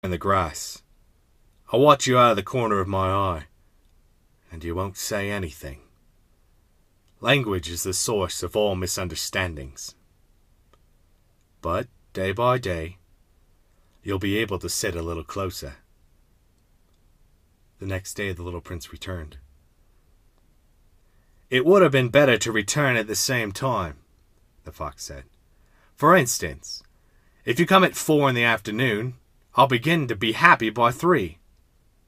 in the grass. I'll watch you out of the corner of my eye, and you won't say anything. Language is the source of all misunderstandings. But, day by day, you'll be able to sit a little closer. The next day the little prince returned. It would have been better to return at the same time, the fox said. For instance, if you come at 4 in the afternoon, I'll begin to be happy by 3.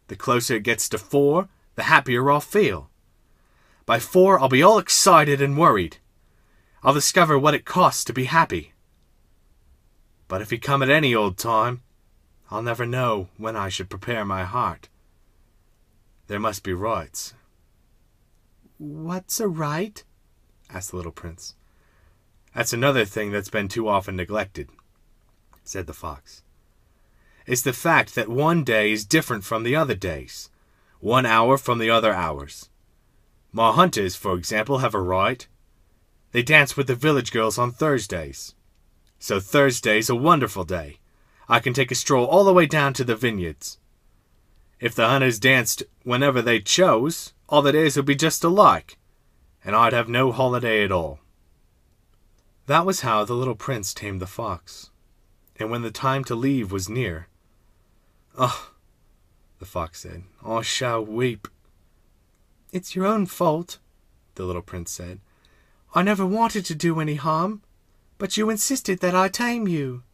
The closer it gets to 4, the happier I'll feel. By 4, I'll be all excited and worried. I'll discover what it costs to be happy. But if you come at any old time, I'll never know when I should prepare my heart. There must be rites. What's a rite? Asked the little prince. That's another thing that's been too often neglected, said the fox. It's the fact that one day is different from the other days, 1 hour from the other hours. My hunters, for example, have a rite. They dance with the village girls on Thursdays. So Thursday's a wonderful day. I can take a stroll all the way down to the vineyards. If the hunters danced whenever they chose, all the days would be just alike, and I'd have no holiday at all. That was how the little prince tamed the fox. And when the time to leave was near, "Oh," the fox said, "I shall weep." It's your own fault, the little prince said. I never wanted to do any harm, but you insisted that I tame you.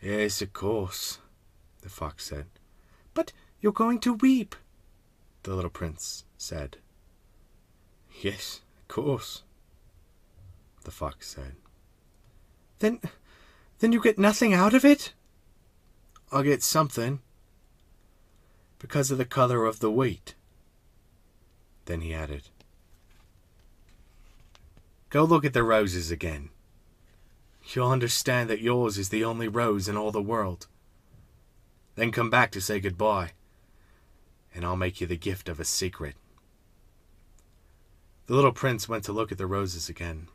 Yes, of course, the fox said. But you're going to weep, the little prince said. Yes, of course, the fox said. Then you get nothing out of it? I'll get something, because of the color of the wheat. Then he added, Go look at the roses again. You'll understand that yours is the only rose in all the world. Then come back to say goodbye, and I'll make you the gift of a secret. The little prince went to look at the roses again.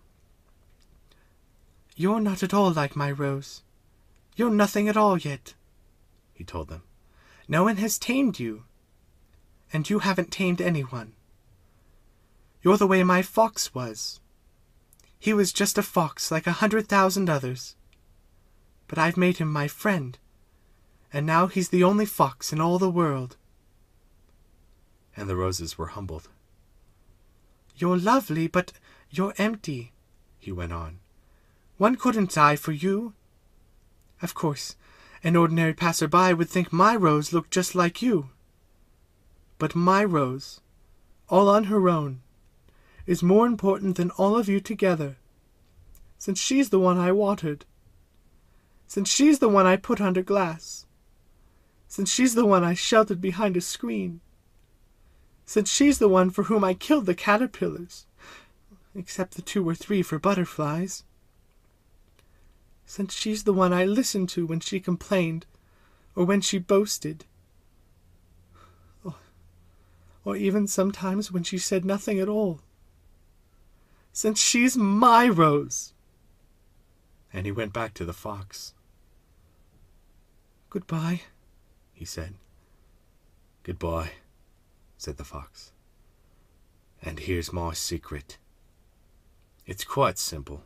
You're not at all like my rose. You're nothing at all yet, he told them. No one has tamed you, and you haven't tamed anyone. You're the way my fox was. He was just a fox like 100,000 others. But I've made him my friend, and now he's the only fox in all the world. And the roses were humbled. You're lovely, but you're empty, he went on. One couldn't die for you. Of course, an ordinary passerby would think my rose looked just like you. But my rose, all on her own, is more important than all of you together, since she's the one I watered, since she's the one I put under glass, since she's the one I sheltered behind a screen, since she's the one for whom I killed the caterpillars, except the 2 or 3 for butterflies, since she's the one I listened to when she complained, or when she boasted, or even sometimes when she said nothing at all. Since she's my rose. And he went back to the fox. Goodbye, he said. Goodbye, said the fox. And here's my secret. It's quite simple.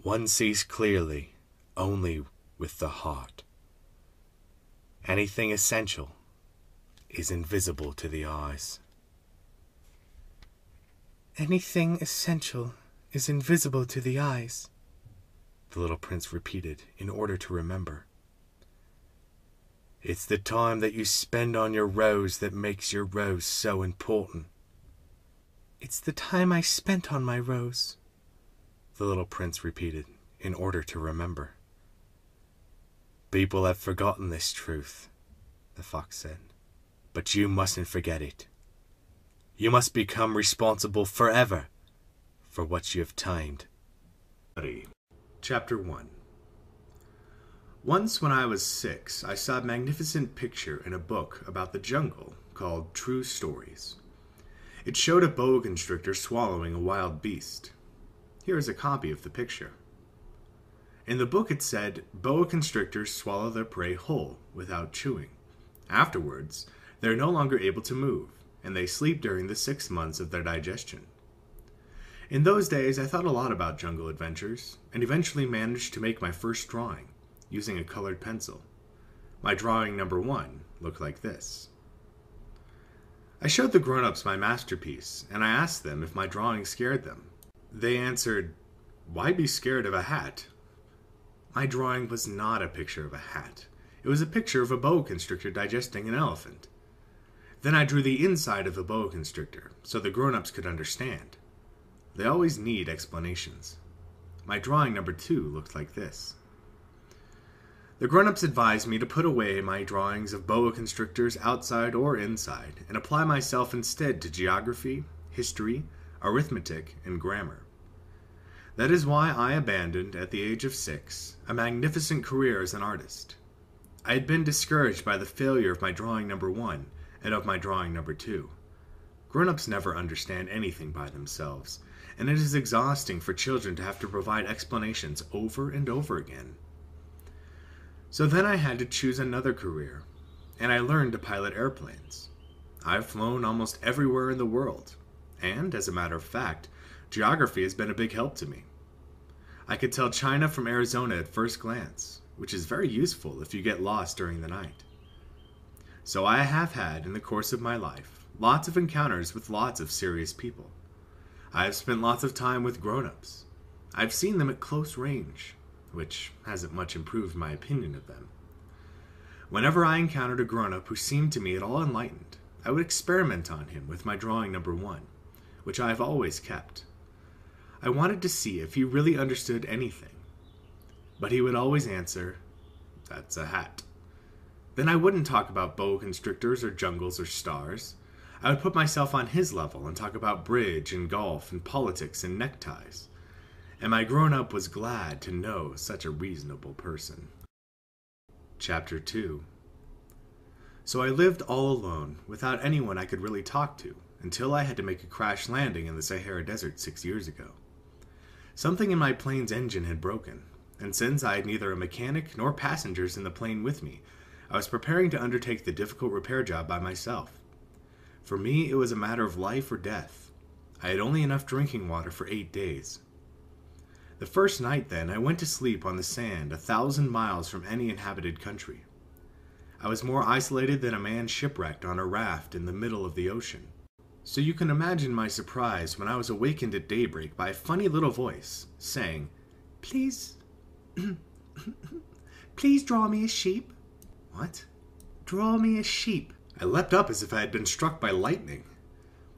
One sees clearly only with the heart. Anything essential is invisible to the eyes. Anything essential is invisible to the eyes, the little prince repeated in order to remember. It's the time that you spend on your rose that makes your rose so important. It's the time I spent on my rose, the little prince repeated in order to remember. People have forgotten this truth, the fox said, but you mustn't forget it. You must become responsible forever for what you have tamed. Chapter 1. Once when I was 6, I saw a magnificent picture in a book about the jungle called True Stories. It showed a boa constrictor swallowing a wild beast. Here is a copy of the picture. In the book it said, boa constrictors swallow their prey whole, without chewing. Afterwards, they are no longer able to move, and they sleep during the 6 months of their digestion. In those days, I thought a lot about jungle adventures, and eventually managed to make my first drawing, using a colored pencil. My drawing number 1 looked like this. I showed the grown-ups my masterpiece, and I asked them if my drawing scared them. They answered, "Why be scared of a hat?" My drawing was not a picture of a hat. It was a picture of a boa constrictor digesting an elephant. Then I drew the inside of the boa constrictor, so the grown-ups could understand. They always need explanations. My drawing number 2 looked like this. The grown-ups advised me to put away my drawings of boa constrictors outside or inside, and apply myself instead to geography, history, arithmetic, and grammar. That is why I abandoned, at the age of 6, a magnificent career as an artist. I had been discouraged by the failure of my drawing number 1 and of my drawing number 2. Grown-ups never understand anything by themselves, and it is exhausting for children to have to provide explanations over and over again. So then I had to choose another career, and I learned to pilot airplanes. I've flown almost everywhere in the world, and, as a matter of fact, geography has been a big help to me. I could tell China from Arizona at first glance, which is very useful if you get lost during the night. So I have had, in the course of my life, lots of encounters with lots of serious people. I have spent lots of time with grown-ups. I've seen them at close range, which hasn't much improved my opinion of them. Whenever I encountered a grown-up who seemed to me at all enlightened, I would experiment on him with my drawing number 1, which I have always kept. I wanted to see if he really understood anything. But he would always answer, "That's a hat." Then I wouldn't talk about boa constrictors or jungles or stars. I would put myself on his level and talk about bridge and golf and politics and neckties. And my grown-up was glad to know such a reasonable person. Chapter 2. So I lived all alone, without anyone I could really talk to, until I had to make a crash landing in the Sahara Desert 6 years ago. Something in my plane's engine had broken, and since I had neither a mechanic nor passengers in the plane with me, I was preparing to undertake the difficult repair job by myself. For me, it was a matter of life or death. I had only enough drinking water for 8 days. The first night, then, I went to sleep on the sand 1,000 miles from any inhabited country. I was more isolated than a man shipwrecked on a raft in the middle of the ocean. So you can imagine my surprise when I was awakened at daybreak by a funny little voice, saying, "Please, please draw me a sheep." What? Draw me a sheep. I leapt up as if I had been struck by lightning.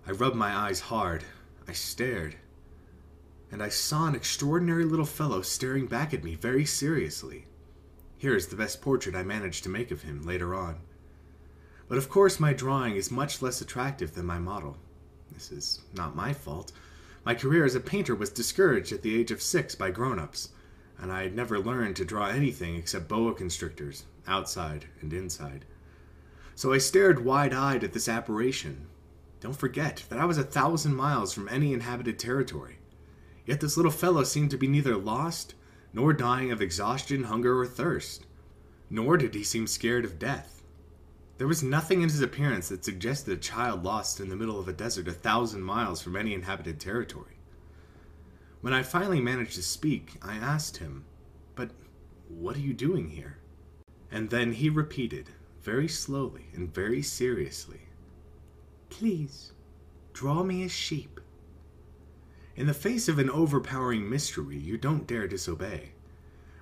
I rubbed my eyes hard. I stared. And I saw an extraordinary little fellow staring back at me very seriously. Here is the best portrait I managed to make of him later on. But of course my drawing is much less attractive than my model. This is not my fault. My career as a painter was discouraged at the age of 6 by grown-ups, and I had never learned to draw anything except boa constrictors, outside and inside. So I stared wide-eyed at this apparition. Don't forget that I was 1,000 miles from any inhabited territory. Yet this little fellow seemed to be neither lost, nor dying of exhaustion, hunger, or thirst. Nor did he seem scared of death. There was nothing in his appearance that suggested a child lost in the middle of a desert 1,000 miles from any inhabited territory. When I finally managed to speak, I asked him, "But what are you doing here?" And then he repeated, very slowly and very seriously, "Please, draw me a sheep." In the face of an overpowering mystery, you don't dare disobey.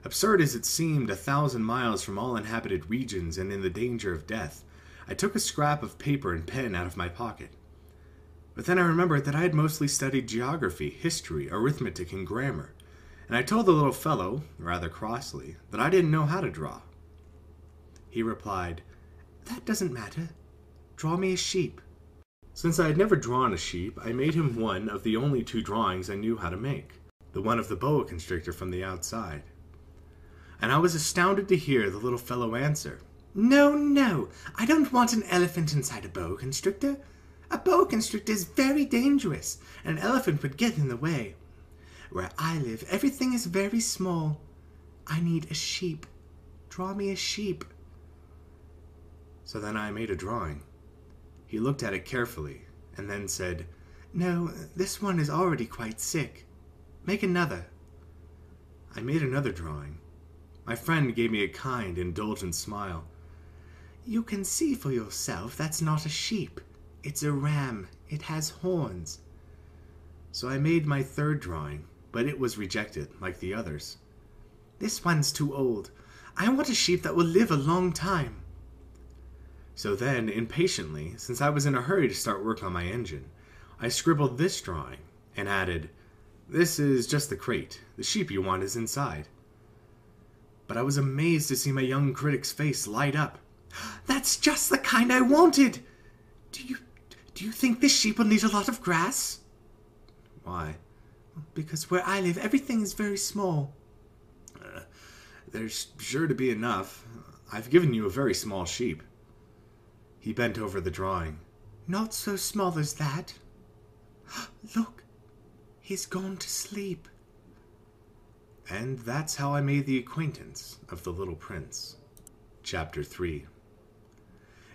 Absurd as it seemed, 1,000 miles from all inhabited regions and in the danger of death, I took a scrap of paper and pen out of my pocket. But then I remembered that I had mostly studied geography, history, arithmetic, and grammar, and I told the little fellow, rather crossly, that I didn't know how to draw. He replied, "That doesn't matter. Draw me a sheep." Since I had never drawn a sheep, I made him one of the only 2 drawings I knew how to make, the one of the boa constrictor from the outside. And I was astounded to hear the little fellow answer, No, I don't want an elephant inside a boa constrictor. A boa constrictor is very dangerous, and an elephant would get in the way. Where I live, everything is very small. I need a sheep. Draw me a sheep. So then I made a drawing. He looked at it carefully, and then said, No, this one is already quite sick. Make another. I made another drawing. My friend gave me a kind, indulgent smile. You can see for yourself that's not a sheep. It's a ram. It has horns. So I made my third drawing, but it was rejected, like the others. This one's too old. I want a sheep that will live a long time. So then, impatiently, since I was in a hurry to start work on my engine, I scribbled this drawing and added, This is just the crate. The sheep you want is inside. But I was amazed to see my young critic's face light up. That's just the kind I wanted! Do you think this sheep will need a lot of grass? Why? Because where I live, everything is very small. There's sure to be enough. I've given you a very small sheep. He bent over the drawing. Not so small as that. Look, he's gone to sleep. And that's how I made the acquaintance of the Little Prince. Chapter 3.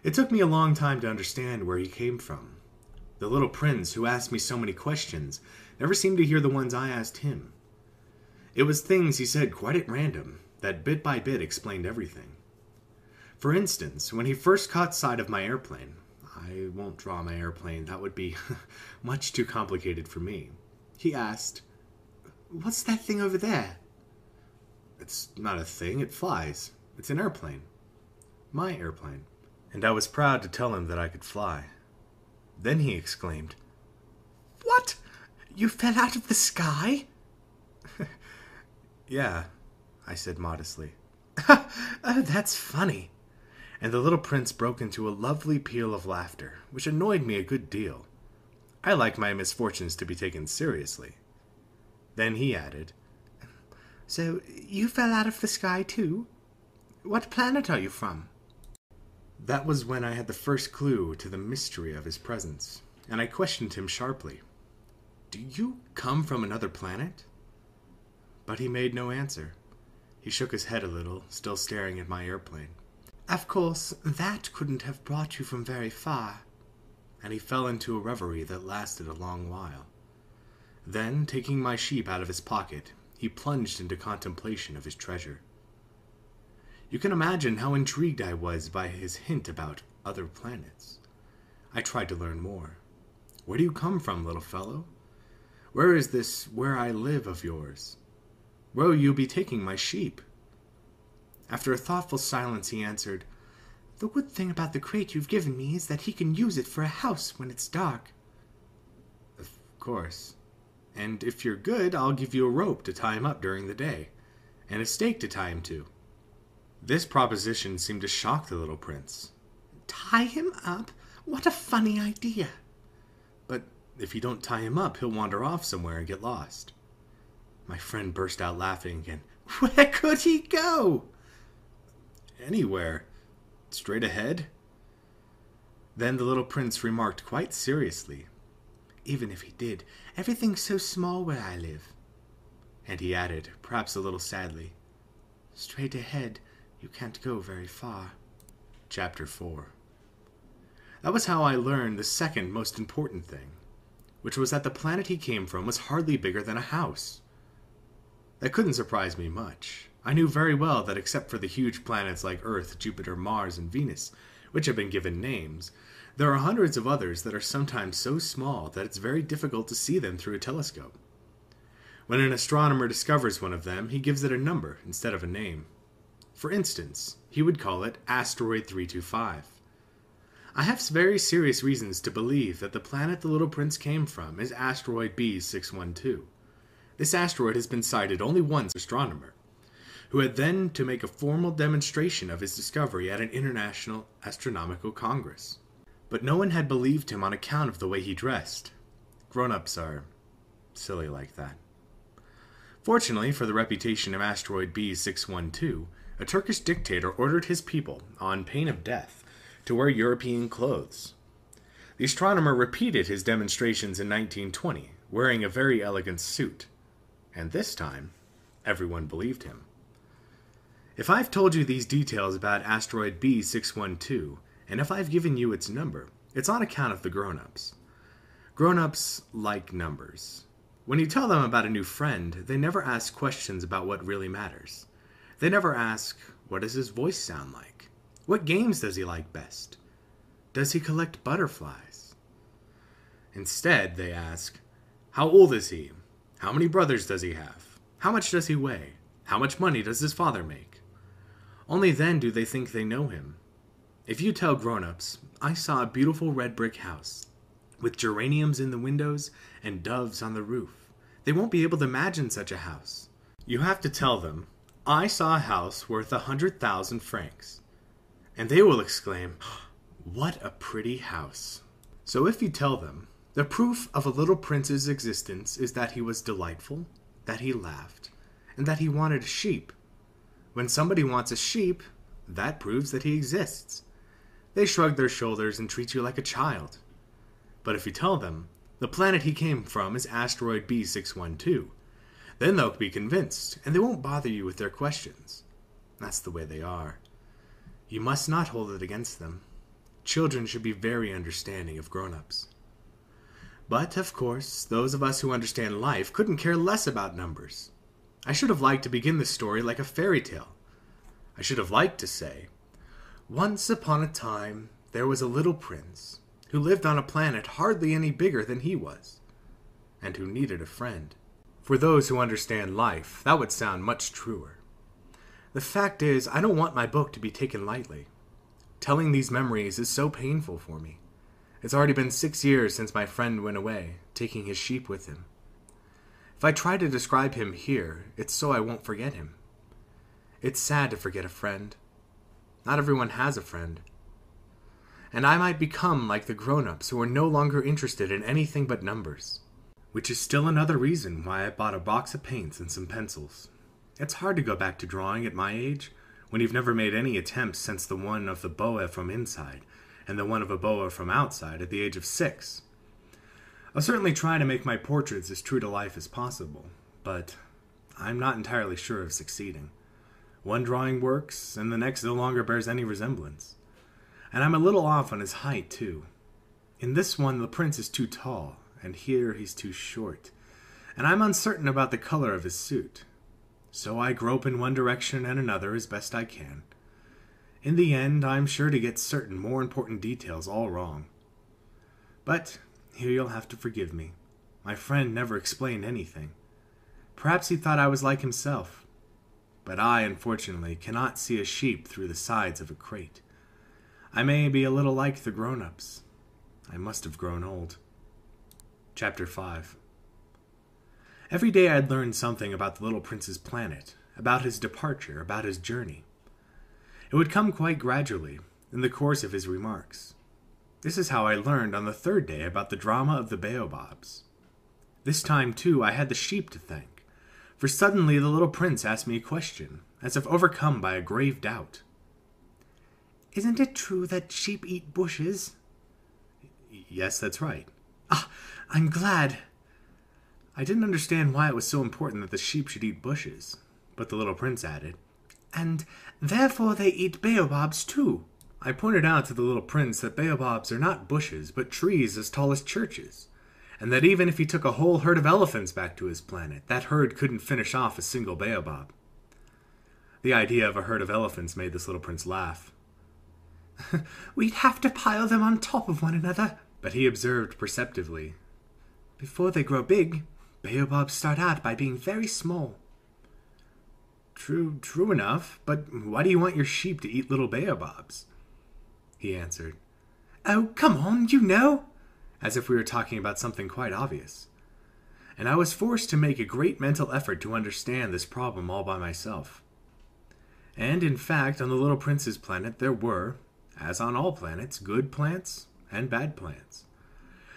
It took me a long time to understand where he came from. The Little Prince, who asked me so many questions, never seemed to hear the ones I asked him. It was things he said quite at random that bit by bit explained everything. For instance, when he first caught sight of my airplane, I won't draw my airplane, that would be much too complicated for me. He asked, What's that thing over there? It's not a thing, it flies. It's an airplane. My airplane. And I was proud to tell him that I could fly. Then he exclaimed, What? You fell out of the sky? Yeah, I said modestly. Oh, that's funny. And the Little Prince broke into a lovely peal of laughter, which annoyed me a good deal. I like my misfortunes to be taken seriously. Then he added, So you fell out of the sky too? What planet are you from? That was when I had the first clue to the mystery of his presence, and I questioned him sharply. Do you come from another planet? But he made no answer. He shook his head a little, still staring at my airplane. Of course, that couldn't have brought you from very far. And he fell into a reverie that lasted a long while. Then, taking my sheep out of his pocket, he plunged into contemplation of his treasure. You can imagine how intrigued I was by his hint about other planets. I tried to learn more. Where do you come from, little fellow? Where is this where I live of yours? Where will you be taking my sheep? After a thoughtful silence, he answered, The good thing about the crate you've given me is that he can use it for a house when it's dark. Of course. And if you're good, I'll give you a rope to tie him up during the day, and a stake to tie him to. This proposition seemed to shock the Little Prince. Tie him up? What a funny idea. But if you don't tie him up, he'll wander off somewhere and get lost. My friend burst out laughing again. Where could he go? Anywhere. Straight ahead. Then the Little Prince remarked quite seriously, Even if he did, everything's so small where I live. And he added, perhaps a little sadly, Straight ahead, you can't go very far. Chapter 4. That was how I learned the second most important thing, which was that the planet he came from was hardly bigger than a house. That couldn't surprise me much. I knew very well that except for the huge planets like Earth, Jupiter, Mars, and Venus, which have been given names, there are hundreds of others that are sometimes so small that it's very difficult to see them through a telescope. When an astronomer discovers one of them, he gives it a number instead of a name. For instance, he would call it Asteroid 325. I have very serious reasons to believe that the planet the Little Prince came from is Asteroid B612. This asteroid has been sighted only once by an astronomer, who had then to make a formal demonstration of his discovery at an international astronomical congress. But no one had believed him on account of the way he dressed. Grown-ups are silly like that. Fortunately for the reputation of Asteroid B612, a Turkish dictator ordered his people, on pain of death, to wear European clothes. The astronomer repeated his demonstrations in 1920, wearing a very elegant suit. And this time, everyone believed him. If I've told you these details about asteroid B612, and if I've given you its number, it's on account of the grown-ups. Grown-ups like numbers. When you tell them about a new friend, they never ask questions about what really matters. They never ask, what does his voice sound like? What games does he like best? Does he collect butterflies? Instead, they ask, how old is he? How many brothers does he have? How much does he weigh? How much money does his father make? Only then do they think they know him. If you tell grown-ups, I saw a beautiful red brick house, with geraniums in the windows and doves on the roof, they won't be able to imagine such a house. You have to tell them, I saw a house worth 100,000 francs. And they will exclaim, what a pretty house. So if you tell them, the proof of a little prince's existence is that he was delightful, that he laughed, and that he wanted a sheep. When somebody wants a sheep, that proves that he exists. They shrug their shoulders and treat you like a child. But if you tell them, the planet he came from is asteroid B612, then they'll be convinced, and they won't bother you with their questions. That's the way they are. You must not hold it against them. Children should be very understanding of grown-ups. But, of course, those of us who understand life couldn't care less about numbers. I should have liked to begin the story like a fairy tale. I should have liked to say, once upon a time, there was a little prince who lived on a planet hardly any bigger than he was, and who needed a friend. For those who understand life, that would sound much truer. The fact is, I don't want my book to be taken lightly. Telling these memories is so painful for me. It's already been 6 years since my friend went away, taking his sheep with him. If I try to describe him here, it's so I won't forget him. It's sad to forget a friend. Not everyone has a friend. And I might become like the grown-ups who are no longer interested in anything but numbers. Which is still another reason why I bought a box of paints and some pencils. It's hard to go back to drawing at my age, when you've never made any attempts since the one of the boa from inside, and the one of a boa from outside at the age of 6. I'll certainly try to make my portraits as true to life as possible, but I'm not entirely sure of succeeding. One drawing works, and the next no longer bears any resemblance. And I'm a little off on his height, too. In this one, the prince is too tall, and here he's too short, and I'm uncertain about the color of his suit. So I grope in one direction and another as best I can. In the end, I'm sure to get certain more important details all wrong. But here you'll have to forgive me. My friend never explained anything. Perhaps he thought I was like himself. But I, unfortunately, cannot see a sheep through the sides of a crate. I may be a little like the grown-ups. I must have grown old. Chapter 5. Every day I'd learn something about the little prince's planet, about his departure, about his journey. It would come quite gradually, in the course of his remarks. This is how I learned on the 3rd day about the drama of the baobabs. This time, too, I had the sheep to thank. For suddenly the little prince asked me a question, as if overcome by a grave doubt. Isn't it true that sheep eat bushes? Yes, that's right. Ah, I'm glad. I didn't understand why it was so important that the sheep should eat bushes, but the little prince added, and therefore they eat baobabs too. I pointed out to the little prince that baobabs are not bushes, but trees as tall as churches, and that even if he took a whole herd of elephants back to his planet, that herd couldn't finish off a single baobab. The idea of a herd of elephants made this little prince laugh. We'd have to pile them on top of one another. But he observed perceptively, before they grow big, baobabs start out by being very small. True enough, but why do you want your sheep to eat little baobabs? He answered. Oh, come on, you know. As if we were talking about something quite obvious. And I was forced to make a great mental effort to understand this problem all by myself. And in fact, on the little prince's planet there were, as on all planets, good plants and bad plants.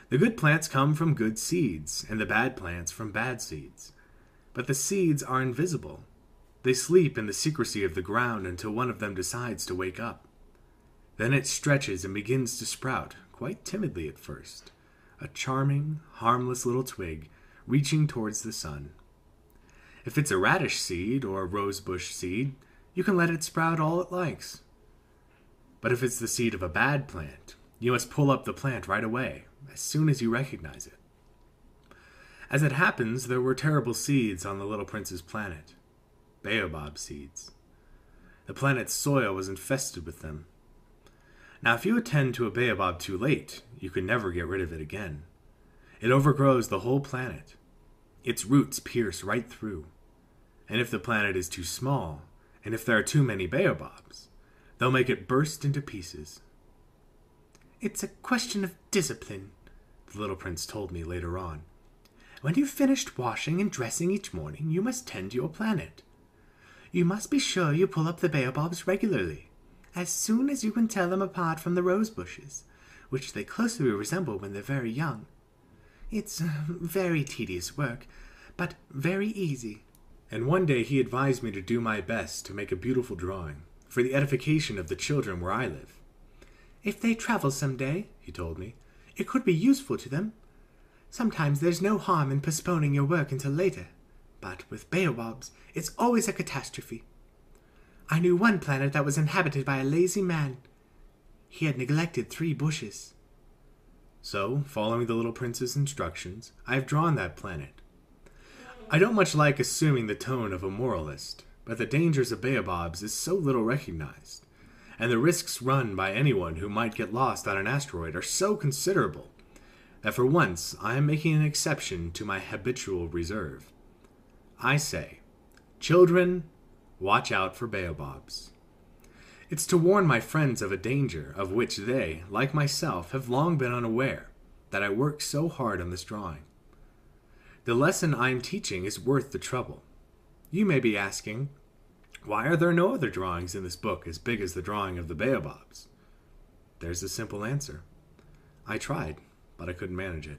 The good plants come from good seeds, and the bad plants from bad seeds. But the seeds are invisible. They sleep in the secrecy of the ground until one of them decides to wake up. Then it stretches and begins to sprout, quite timidly at first, a charming, harmless little twig reaching towards the sun. If it's a radish seed or a rosebush seed, you can let it sprout all it likes. But if it's the seed of a bad plant, you must pull up the plant right away, as soon as you recognize it. As it happens, there were terrible seeds on the little prince's planet. Baobab seeds. The planet's soil was infested with them. Now, if you attend to a baobab too late, you can never get rid of it again. It overgrows the whole planet. Its roots pierce right through. And if the planet is too small, and if there are too many baobabs, they'll make it burst into pieces. It's a question of discipline, the little prince told me later on. When you've finished washing and dressing each morning, you must tend to your planet. You must be sure you pull up the baobabs regularly, as soon as you can tell them apart from the rose bushes, which they closely resemble when they're very young. It's very tedious work, but very easy. And one day he advised me to do my best to make a beautiful drawing, for the edification of the children where I live. If they travel some day, he told me, it could be useful to them. Sometimes there's no harm in postponing your work until later, but with baobabs, it's always a catastrophe. I knew one planet that was inhabited by a lazy man. He had neglected 3 bushes. So, following the little prince's instructions, I have drawn that planet. I don't much like assuming the tone of a moralist, but the dangers of baobabs is so little recognized, and the risks run by anyone who might get lost on an asteroid are so considerable, that for once I am making an exception to my habitual reserve. I say, children, watch out for baobabs. It's to warn my friends of a danger of which they, like myself, have long been unaware, that I work so hard on this drawing. The lesson I am teaching is worth the trouble. You may be asking, why are there no other drawings in this book as big as the drawing of the baobabs? There's a simple answer. I tried, but I couldn't manage it.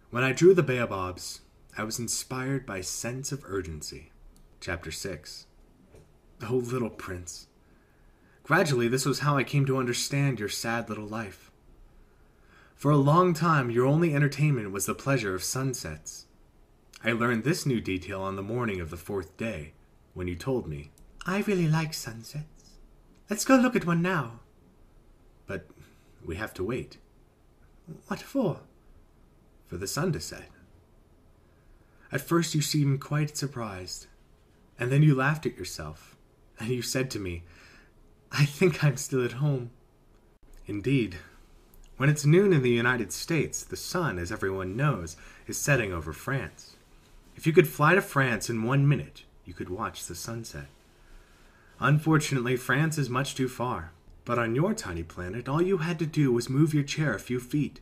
When I drew the baobabs, I was inspired by a sense of urgency. Chapter 6. Oh, little prince. Gradually, this was how I came to understand your sad little life. For a long time, your only entertainment was the pleasure of sunsets. I learned this new detail on the morning of the 4th day, when you told me, I really like sunsets. Let's go look at one now. But we have to wait. What for? For the sun to set. At first you seemed quite surprised, and then you laughed at yourself, and you said to me, I think I'm still at home. Indeed, when it's noon in the United States, the sun, as everyone knows, is setting over France. If you could fly to France in 1 minute, you could watch the sunset. Unfortunately, France is much too far, but on your tiny planet, all you had to do was move your chair a few feet,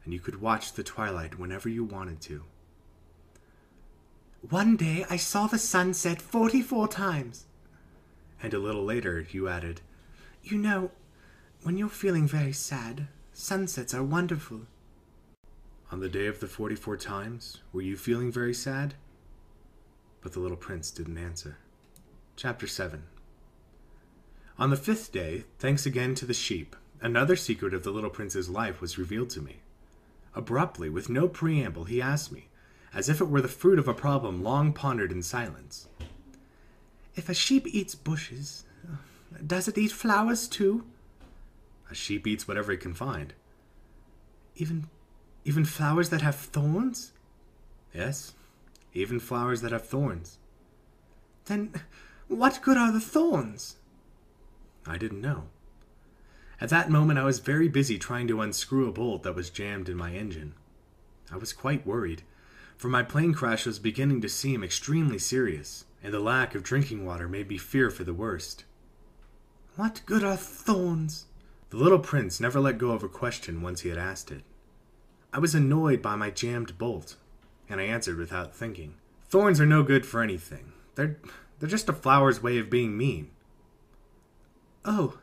and you could watch the twilight whenever you wanted to. One day I saw the sun set 44 times. And a little later you added, You know, when you're feeling very sad, sunsets are wonderful. On the day of the 44 times, were you feeling very sad? But the little prince didn't answer. Chapter 7. On the 5th day, thanks again to the sheep, another secret of the little prince's life was revealed to me. Abruptly, with no preamble, he asked me, as if it were the fruit of a problem long pondered in silence. If a sheep eats bushes, does it eat flowers too? A sheep eats whatever it can find. Even flowers that have thorns? Yes, even flowers that have thorns. Then what good are the thorns? I didn't know. At that moment I was very busy trying to unscrew a bolt that was jammed in my engine. I was quite worried, for my plane crash was beginning to seem extremely serious, and the lack of drinking water made me fear for the worst. What good are thorns? The little prince never let go of a question once he had asked it. I was annoyed by my jammed bolt, and I answered without thinking. Thorns are no good for anything. They're just a flower's way of being mean. Oh.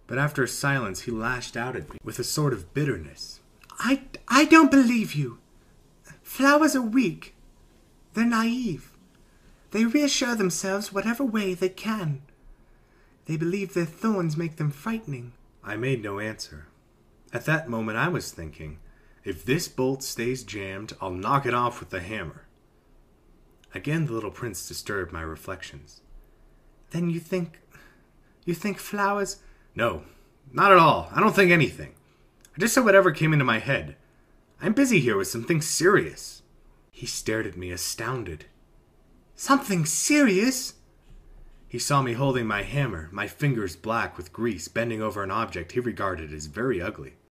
But after a silence, he lashed out at me with a sort of bitterness. I don't believe you. Flowers are weak. They're naive. They reassure themselves whatever way they can. They believe their thorns make them frightening. I made no answer. At that moment I was thinking, if this bolt stays jammed, I'll knock it off with the hammer. Again the little prince disturbed my reflections. Then you think flowers... No, not at all. I don't think anything. I just said whatever came into my head. I'm busy here with something serious. He stared at me, astounded. Something serious? He saw me holding my hammer, my fingers black with grease, bending over an object he regarded as very ugly.